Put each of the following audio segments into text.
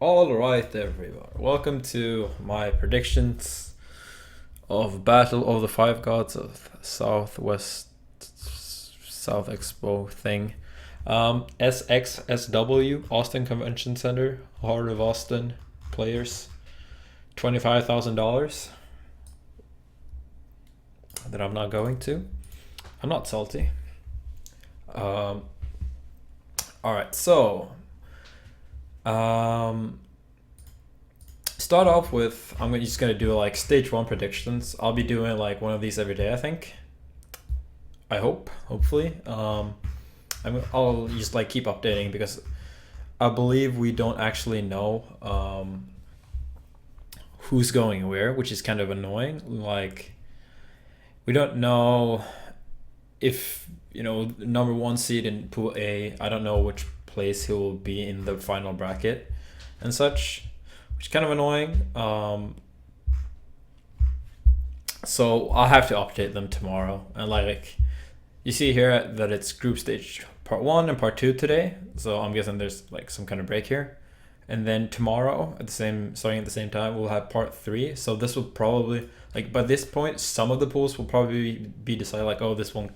All right, everyone. Welcome to my predictions of Battle of the Five Gods of Southwest South Expo thing. SXSW Austin Convention Center, Heart of Austin players, $25,000 that I'm not going to. I'm not salty. Um, all right, so um, start off with just gonna do like stage one predictions. I'll be doing like one of these every day, I think. I hope, hopefully. I'll just like keep updating because I believe we don't actually know who's going where, which is kind of annoying. Like we don't know if number one seed in Pool A. I don't know which place he will be in the final bracket and such, which is kind of annoying. So I'll have to update them tomorrow. And like you see here that it's group stage part one and part two today. So I'm guessing there's like some kind of break here. And then tomorrow starting at the same time, we'll have part three. So this will probably like by this point, some of the pools will probably be decided like, oh, this one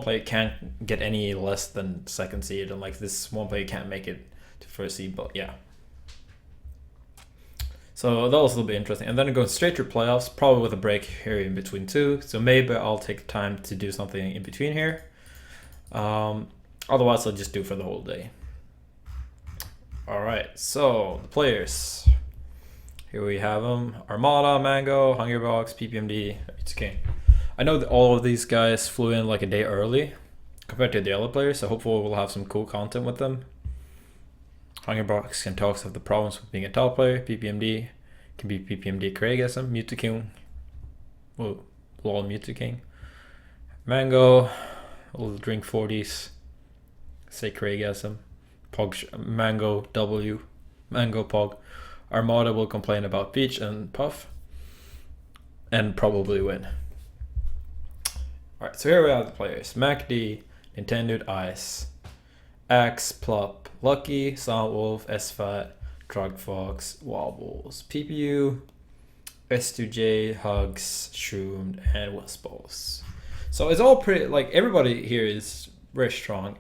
player can't get any less than second seed, and like this one player can't make it to first seed. But yeah, so that'll still be interesting. And then it goes straight to playoffs, probably with a break here in between two. So maybe I'll take time to do something in between here. Otherwise, I'll just do for the whole day. All right, so the players. Here we have them: Armada, Mango, Hungerbox, PPMD. It's okay. I know that all of these guys flew in like a day early compared to the other players, so hopefully we'll have some cool content with them. Hungerbox can talk of the problems with being a top player. PPMD can be PPMD Craigism. Mewtwo King. Well, lol Mewtwo King. Mango will drink 40s. Say Craigism. Pog Mango W. Mango Pog. Armada will complain about Peach and Puff. And probably win. Alright, so here we have the players. MacD, Nintendo Ice, Axe, Plop, Lucky, Silent Wolf, SFAT, Drug Fox, Wobbles, PPU, S2J, Hugs, Shroomed, and Wisp. So it's all pretty, like everybody here is very strong.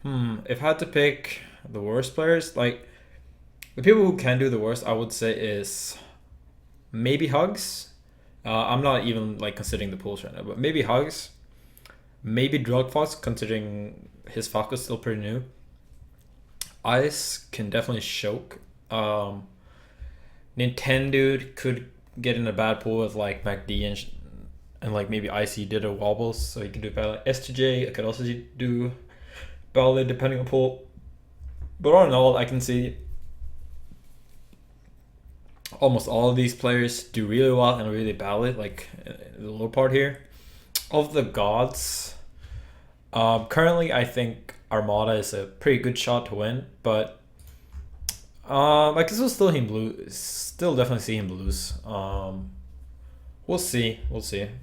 If I had to pick the worst players, like the people who can do the worst, I would say is maybe Hugs. I'm not even like considering the pools right now, but maybe Hugs, maybe Drug Fox, considering his focus is still pretty new. Ice can definitely choke. Nintendo could get in a bad pool with like MacD and like maybe Icy did a wobbles, so he can do bad. S2J I could also do badly depending on pool. But all in all, I can see almost all of these players do really well and really badly, like the lower part here. Of the gods, currently I think Armada is a pretty good shot to win, but I can still definitely see him lose. We'll see.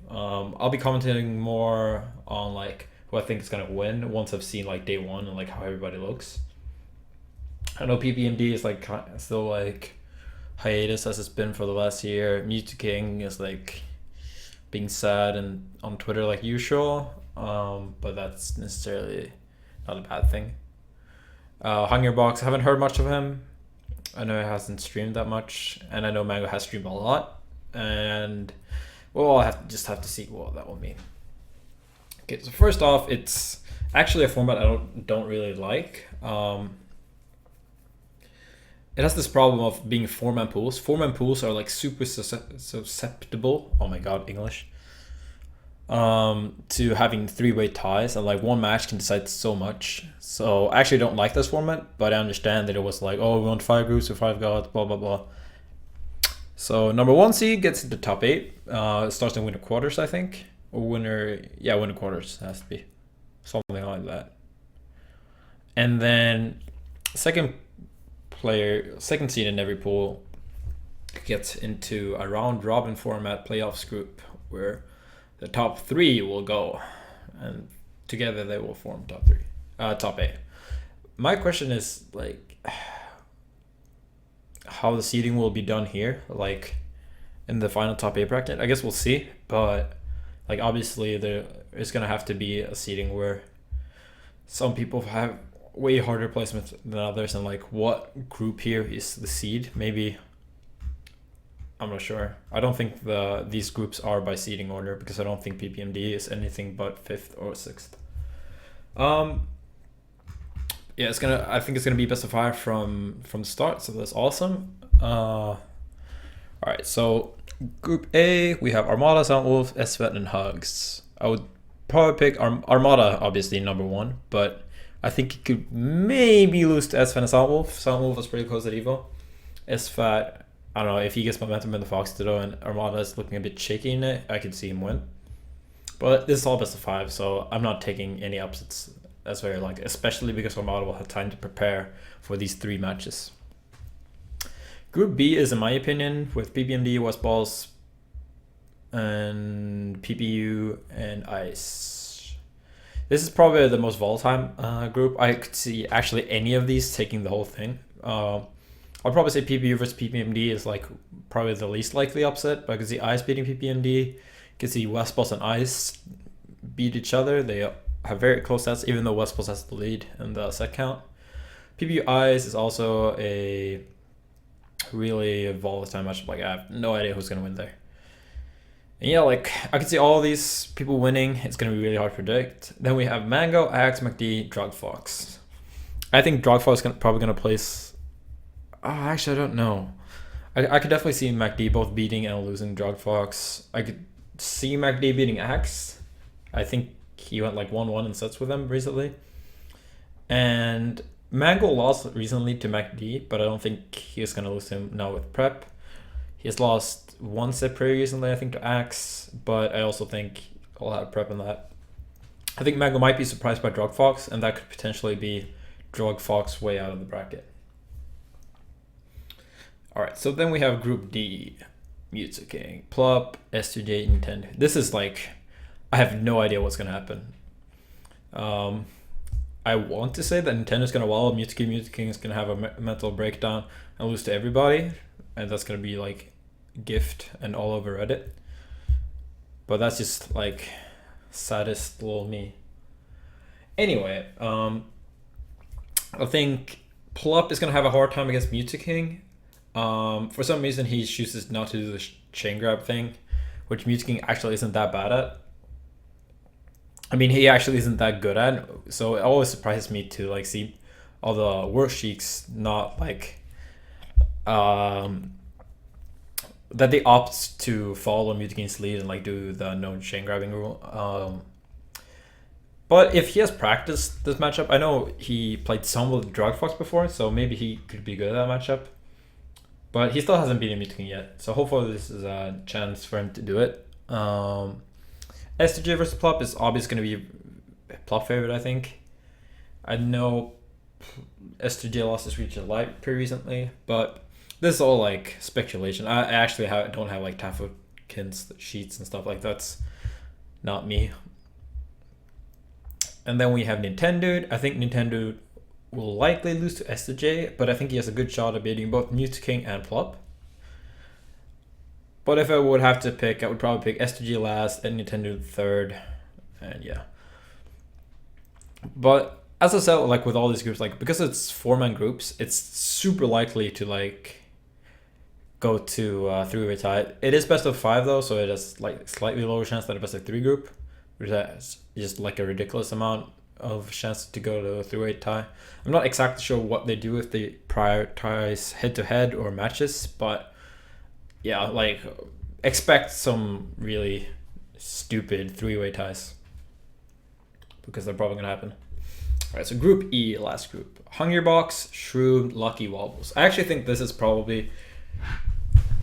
I'll be commenting more on like who I think is gonna win once I've seen like day one and like how everybody looks. I know PPMD is like still like hiatus as it's been for the last year. Mewtwo King is like being sad and on Twitter like usual, but that's necessarily not a bad thing. Hungerbox, I haven't heard much of him. I know he hasn't streamed that much, and I know Mango has streamed a lot. And well, I just have to see what that will mean. Okay, so first off, it's actually a format I don't really like. It has this problem of being four-man pools. Four-man pools are like super susceptible. Oh my god, English. To having three-way ties, and like one match can decide so much. So I actually don't like this format, but I understand that it was like, oh, we want 5 groups or 5 gods, blah blah blah. So number one seed gets into top 8. It starts in winter quarters, I think, or winter quarters has to be something like that. And then second seed in every pool gets into a round robin format playoffs group where the top 3 will go, and together they will form top 8. My question is like, how the seeding will be done here, like in the final top 8 bracket. I guess we'll see, but like obviously there is gonna have to be a seeding where some people have way harder placements than others, and like what group here is the seed? Maybe, I'm not sure. I don't think these groups are by seeding order, because I don't think PPMD is anything but 5th or 6th. Yeah, I think it's gonna be best of 5 from the start, so that's awesome. All right, so Group A, we have Armada, Soundwolf, SVET, and Hugs. I would probably pick Armada, obviously number 1, but I think it could maybe lose to SVET and Soundwolf. Soundwolf was pretty close at Evo. SVET, I don't know, if he gets momentum in the Fox Ditto and Armada is looking a bit shaky in it, I could see him win. But this is all best of 5, so I'm not taking any upsets. That's very likely, especially because Armada will have time to prepare for these 3 matches. Group B is, in my opinion, with PPMD, West Balls, and PPU and ICE. This is probably the most volatile group. I could see actually any of these taking the whole thing. I'll probably say PPU versus PPMD is like probably the least likely upset, but I could see ICE beating PPMD. I could see West Balls and ICE beat each other. They have very close sets, even though West Balls has the lead in the set count. PPU ICE is also a really volatile matchup. Like, I have no idea who's gonna win there. And yeah, like I could see all these people winning. It's gonna be really hard to predict. Then we have Mango, Axe, McD, Drugfox. I think Drugfox is probably gonna place. Actually, I don't know. I could definitely see McD both beating and losing Drugfox. I could see McD beating Axe. I think he went like 1-1 in sets with them recently. And Mango lost recently to McD, but I don't think he's going to lose him now with Prep. He has lost 1 set pretty recently, I think, to Axe, but I also think I'll have Prep in that. I think Mango might be surprised by Drugfox, and that could potentially be Drugfox way out of the bracket. Alright, so then we have Group D. Music King, Plup, S2J, Nintendo. This is like, I have no idea what's going to happen. I want to say that Nintendo's going to wallow. Music King is going to have a mental breakdown and lose to everybody. And that's going to be like gift and all over Reddit. But that's just like saddest little me. Anyway, I think Plup is going to have a hard time against Music King. For some reason, he chooses not to do the chain grab thing, which Music King actually isn't that bad at. I mean, he actually isn't that good at, so it always surprises me to like see all the worst sheiks not like that they opt to follow Music King's lead and like do the no chain grabbing rule. But if he has practiced this matchup, I know he played some with Drugfox before, so maybe he could be good at that matchup. But he still hasn't beaten Music King yet, so hopefully this is a chance for him to do it. S2J versus Plup is obviously going to be Plup favorite, I think. I know S2J lost his region light pretty recently, but this is all like speculation. I actually don't have like Tafokin's sheets and stuff like that's not me. And then we have Nintendo. I think Nintendo will likely lose to S2J, but I think he has a good shot at beating both Music King and Plup. But if I would have to pick, I would probably pick S2G last and Nintendo third. And yeah. But as I said, like with all these groups, like because it's 4-man groups, it's super likely to like go to 3-way tie. It is best of 5 though, so it has like slightly lower chance than a best of 3 group, which is just like a ridiculous amount of chance to go to a 3-way tie. I'm not exactly sure what they do if they prioritize head-to-head or matches, but yeah, like expect some really stupid 3-way ties because they're probably gonna happen. All right, so Group E, last group: Hungrybox, Shroom, Lucky, Wobbles. I actually think this is probably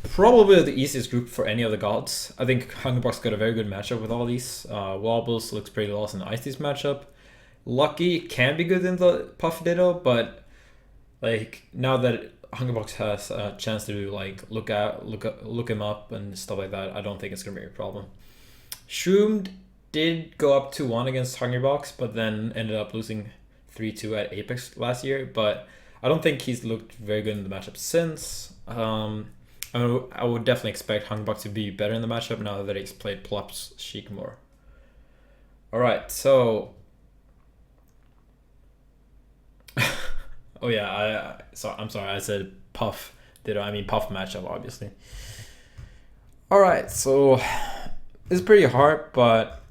the easiest group for any of the gods. I think Hungrybox got a very good matchup with all these. Wobbles looks pretty lost in the Ice matchup. Lucky can be good in the Puff Ditto, but like now that Hungrybox has a chance to like look him up and stuff like that, I don't think it's gonna be a problem. Shroom did go up 2-1 against Hungrybox, but then ended up losing 3-2 at Apex last year. But I don't think he's looked very good in the matchup since. I would definitely expect Hangbak to be better in the matchup now that he's played Plops Sheik more. Alright, so... oh yeah, I'm sorry, I said Puff. I mean Puff matchup, obviously. Alright, so... it's pretty hard, but...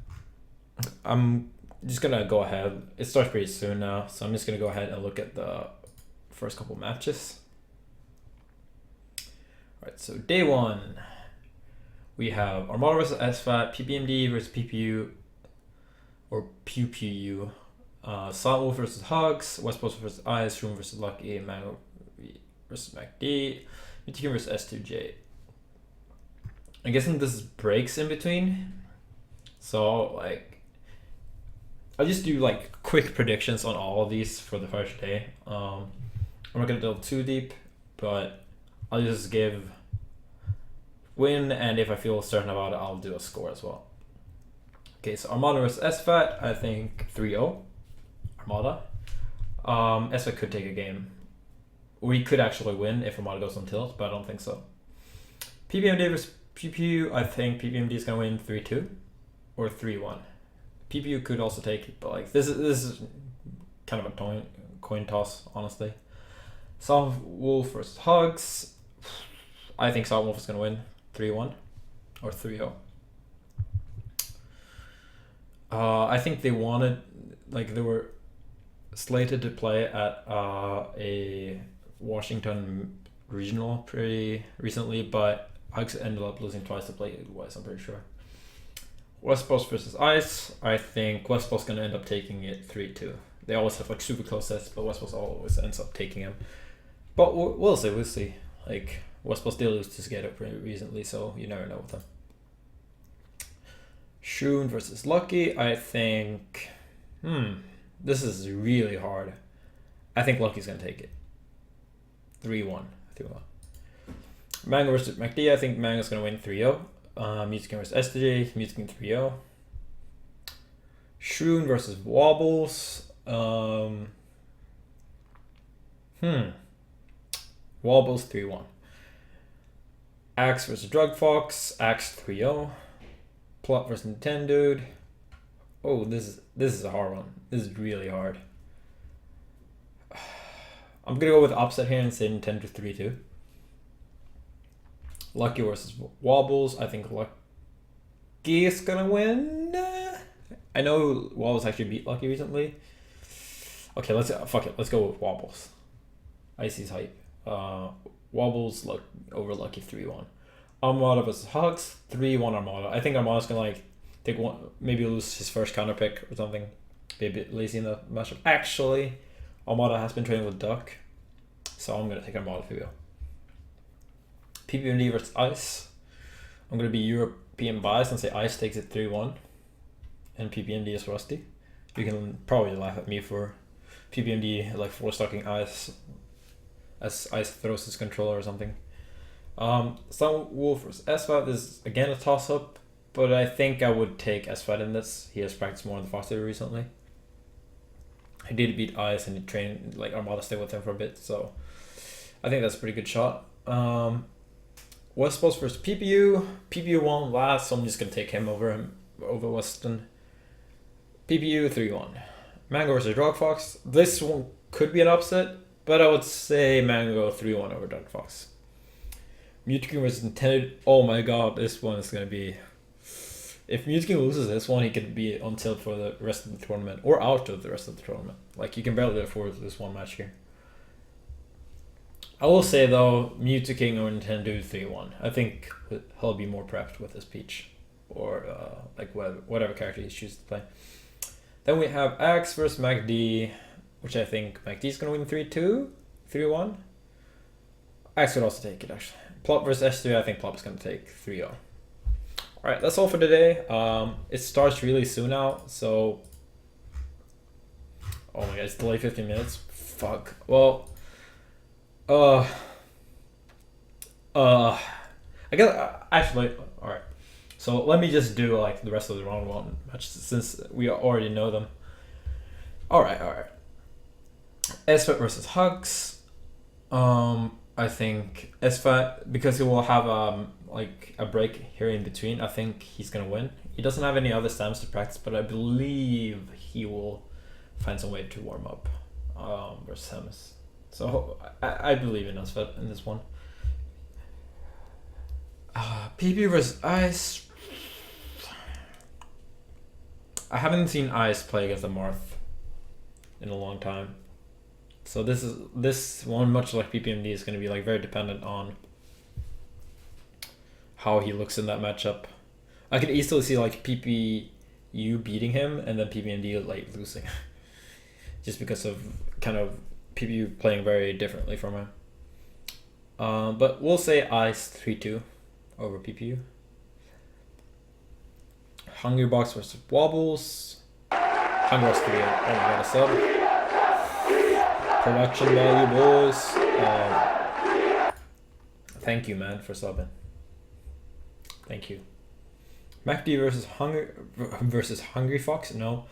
I'm just gonna go ahead. It starts pretty soon now, so I'm just gonna go ahead and look at the first couple matches. Alright, so day 1. We have Armada versus SFAT, PPMD versus PPU, or PPU. Silent Wolf versus Hugs, West Coast versus Ice, Room versus Lucky, Mango versus MacD, UTQ versus S2J. I'm guessing this is breaks in between. So, like, I'll just do, like, quick predictions on all of these for the first day. I'm not going to delve too deep, but I'll just give win, and if I feel certain about it, I'll do a score as well. Okay, so Armada versus SFAT, I think 3-0. Armada. SFAT could take a game. We could actually win if Armada goes on tilt, but I don't think so. PPMD versus PPU, I think PPMD is going to win 3-2 or 3-1. PPU could also take it, but like this is kind of a coin toss, honestly. Silent Wolf versus Hugs. I think Silent Wolf is going to win 3-1 or 3-0. I think they wanted, like, they were slated to play at a Washington regional pretty recently, but Hugs ended up losing twice to play West, I'm pretty sure. West Coast versus Ice. I think West Coast is going to end up taking it 3-2. They always have like super close sets, but West Coast always ends up taking them. But we'll see. Like, West Coast did lose to Skater pretty recently, so you never know with them. Shun versus Lucky. I think... this is really hard. I think Lucky's going to take it. 3-1. Mango versus MacD. I think Mango's going to win 3-0. Music versus STJ. Music 3-0. Shun versus Wobbles. Wobbles 3-1. Axe versus Drug Fox. Axe 3-0. Plot versus Nintendo. Oh, this is a hard one. This is really hard. I'm gonna go with upset here and say Nintendo 3-2. Lucky versus Wobbles. I think Lucky is gonna win. I know Wobbles actually beat Lucky recently. Okay, let's go with Wobbles. Icy's hype. Wobbles over Lucky 3-1. Armada versus Hugs 3-1 Armada. I think Armada's gonna like take one, maybe lose his first counter pick or something. Be a bit lazy in the matchup. Actually, Armada has been training with Duck, so I'm gonna take Armada 3-0. PPMD versus Ice. I'm gonna be European biased and say Ice takes it 3-1, and PPMD is rusty. You can probably laugh at me for PPMD like 4-stocking Ice as Ice throws his controller or something. Silent Wolf versus SFAT is again a toss-up, but I think I would take SFAT in this. He has practiced more in the Foster recently. He did beat Ice and he trained, like, Armada stayed with him for a bit, so I think that's a pretty good shot. West Coast versus PPU. PPU won last, so I'm just gonna take him over Weston. PPU 3-1. Mango versus Drug Fox. This one could be an upset, but I would say Mango 3-1 over Drug Fox. Mewtwo versus Nintendo. Oh my god, this one is gonna be... If Mewtwo loses this one, he could be on tilt for the rest of the tournament, or out of the rest of the tournament. Like, you can barely afford this one match here. I will say though, Mewtwo King or Nintendo 3-1. I think he'll be more prepped with his Peach, or like whatever character he chooses to play. Then we have Axe versus MacD, which I think MacD is gonna win 3-2, 3-1. Axe could also take it actually. Plop versus S3, I think Plop is gonna take 3-0. Alright, that's all for today. It starts really soon now, so... Oh my god, it's delayed 15 minutes. Fuck. Well... I guess... actually, alright. So let me just do like the rest of the round one match, since we already know them. Alright. SFAT versus Hugs. I think Esfa, because he will have like a break here in between. I think he's gonna win. He doesn't have any other stamps to practice, but I believe he will find some way to warm up versus Hemis. So I believe in Esfa in this one. PP versus Ice. I haven't seen Ice play against the Marth in a long time. So this one, much like PPMD, is going to be like very dependent on how he looks in that matchup. I could easily see like PPU beating him and then PPMD like losing, just because of kind of PPU playing very differently from him. But we'll say Ice 3-2 over PPU. Hungry Box versus Wobbles. Hungry Box 3. Oh my god, a sub. Production value, boys. Thank you, man, for subbing. Thank you. MacD versus Hungry Fox. No.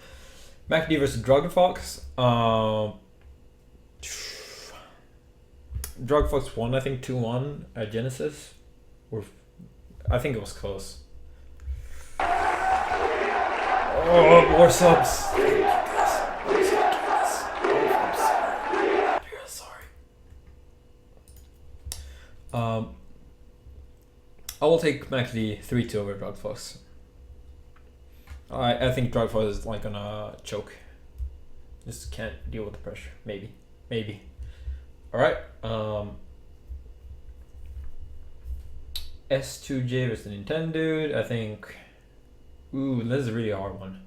MacD versus Drug Fox. Drug Fox won, I think 2-1 at Genesis. Or I think it was close. Oh, more subs. I will take MacD 3-2 over Drug Fox. I think Drug Fox is like gonna choke. Just can't deal with the pressure. Maybe. Alright. S2J versus the Nintendo. I think. Ooh, this is a really hard one.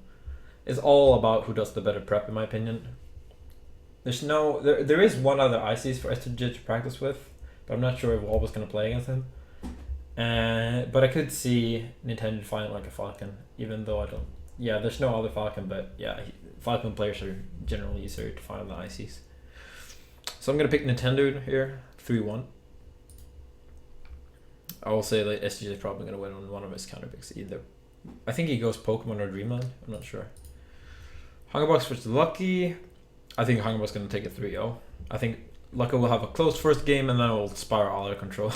It's all about who does the better prep, in my opinion. There is one other ICs for S2J to practice with, but I'm not sure if Wall was gonna play against him. But I could see Nintendo find like a Falcon, even though I don't. Yeah, there's no other Falcon, but yeah, Falcon players are generally easier to find on the ICs. So I'm gonna pick Nintendo here, 3-1. I will say that SJ is probably gonna win on one of his counter picks either. I think he goes Pokemon or Dreamland. I'm not sure. Hungerbox versus Lucky. I think Hungerbox is gonna take a 3-0. I think Lucky will have a close first game and then it will spiral out of control.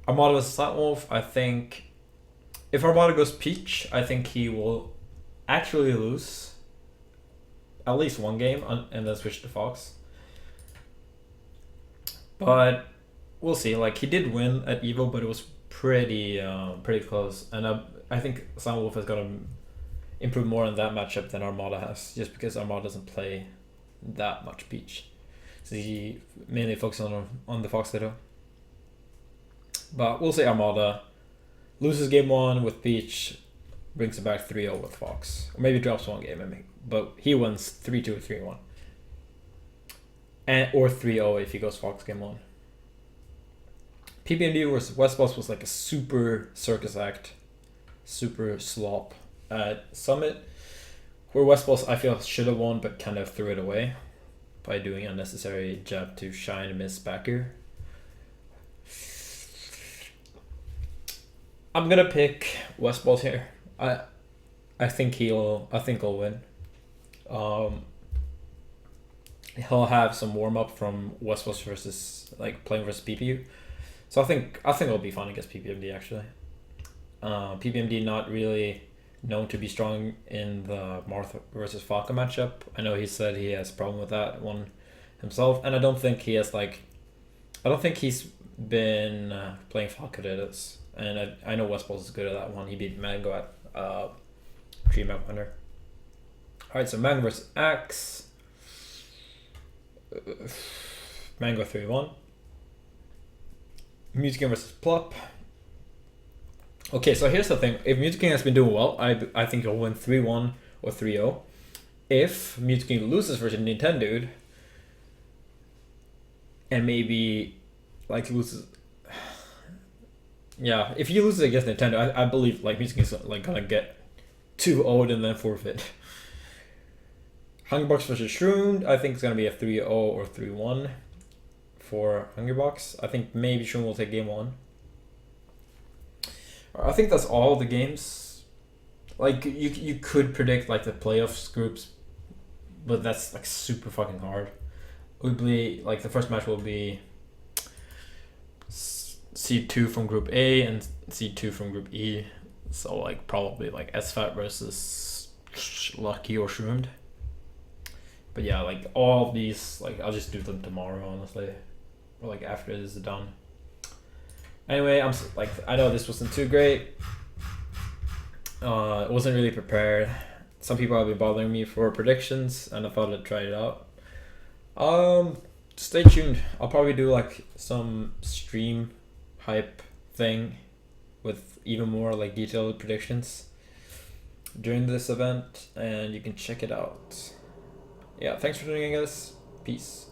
Armada versus Slatwolf. I think if Armada goes Peach, I think he will actually lose at least one game and then switch to Fox. But we'll see. Like, he did win at Evo, but it was pretty close. And I think Slatwolf has got to improve more in that matchup than Armada has, just because Armada doesn't play that much Peach. So he mainly focuses on the Fox Little. But we'll say Armada loses game 1 with Peach, brings it back 3-0 with Fox. Or maybe drops one game, but he wins 3-2 or 3-1. Or 3-0 if he goes Fox game 1. PPMD versus Westboss was like a super circus act, super slop at Summit, where Westboss I feel should have won but kind of threw it away by doing unnecessary jab to shine and miss backer. I'm gonna pick Westboss here. I think he'll win. He'll have some warm up from Westboss versus like playing versus PPU. So I think it'll be fun against PPMD actually. PPMD not really known to be strong in the Marth versus Falca matchup. I know he said he has a problem with that one himself, and I don't think he's been playing Falca Datas. And I know Westboss is good at that one. He beat Mango at Tree Map Winner. Alright, so Mango versus Axe. Mango 3-1. Music King versus Plop. Okay, so here's the thing. If Music King has been doing well, I think he'll win 3-1 or 3-0. If Music King loses versus Nintendo and maybe like loses, yeah, if he loses against Nintendo, I believe like Music King is like gonna get 2-0'd and then forfeit. Hungrybox versus Shroomed, I think it's gonna be a 3-0 or 3-1 for Hungrybox. I think maybe Shroom will take game 1. I think that's all the games. Like you could predict like the playoffs groups, but that's like super fucking hard. would be like the first match will be C2 from Group A and C2 from Group E. So like probably like SFAT versus Lucky or Shroomed. But yeah, like all of these, like I'll just do them tomorrow, honestly, or like after this is done. Anyway, like I know this wasn't too great. It wasn't really prepared. Some people have been bothering me for predictions, and I thought I'd try it out. Stay tuned. I'll probably do like some stream hype thing with even more like detailed predictions during this event, and you can check it out. Yeah, thanks for tuning in, guys. Peace.